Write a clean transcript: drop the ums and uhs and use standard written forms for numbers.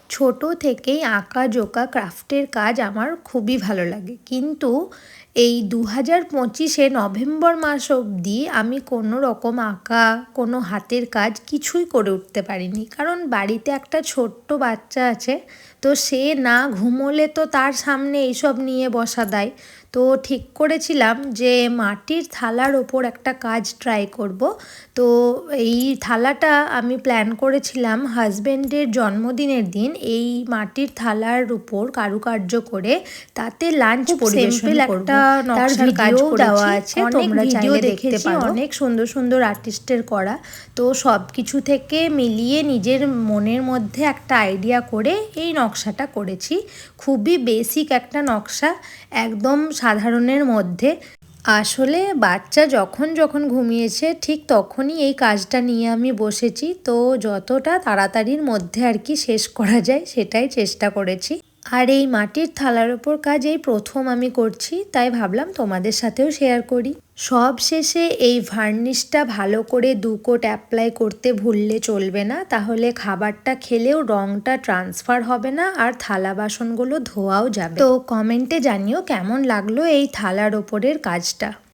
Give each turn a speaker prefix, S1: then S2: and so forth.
S1: ছোট থেকেই আঁকাঝোঁকা ক্রাফটের কাজ আমার খুবই ভালো লাগে, কিন্তু এই 2025-এ নভেম্বর মাস অবধি আমি কোনো রকম আঁকা, কোনো হাতের কাজ কিছুই করে উঠতে পারিনি। কারণ বাড়িতে একটা ছোট্ট বাচ্চা আছে, তো সে না ঘুমোলে তো তার সামনে এইসব নিয়ে বসা দায়। তো ঠিক করেছিলাম যে মাটির থালার ওপর একটা কাজ ট্রাই করব। তো এই থালাটা আমি প্ল্যান করেছিলাম হাজব্যান্ডের জন্মদিনের দিন এই মাটির থালার উপর কারুকার্য করে তাতে লাঞ্চ পরিবেশন করব। তার ভিডিও দেওয়া আছে, তোমরা চাইলে দেখতে পারো। অনেক সুন্দর সুন্দর আর্টিস্টের করা। তো সব কিছু থেকে মিলিয়ে নিজের মনের মধ্যে একটা আইডিয়া করে এই নকশাটা করেছি। খুবই বেসিক একটা নকশা, একদম সাধারণের মধ্যে। আসলে বাচ্চা যখন যখন ঘুমিয়েছে ঠিক তখনই এই কাজটা নিয়ে আমি বসেছি। তো যতটা তাড়াতাড়ির মধ্যে আর কি শেষ করা যায় সেটাই চেষ্টা করেছি। আর এই মাটির থালার ওপর কাজ এই প্রথম আমি করছি, তাই ভাবলাম তোমাদের সাথেও শেয়ার করি। সব শেষে এই ভার্নিশটা ভালো করে 2 কোট অ্যাপ্লাই করতে ভুললে চলবে না, তাহলে খাবারটা খেলেও রঙটা ট্রান্সফার হবে না আর থালা বাসনগুলো ধোয়াও যাবে। তো কমেন্টে জানিও কেমন লাগলো এই থালার ওপরের কাজটা।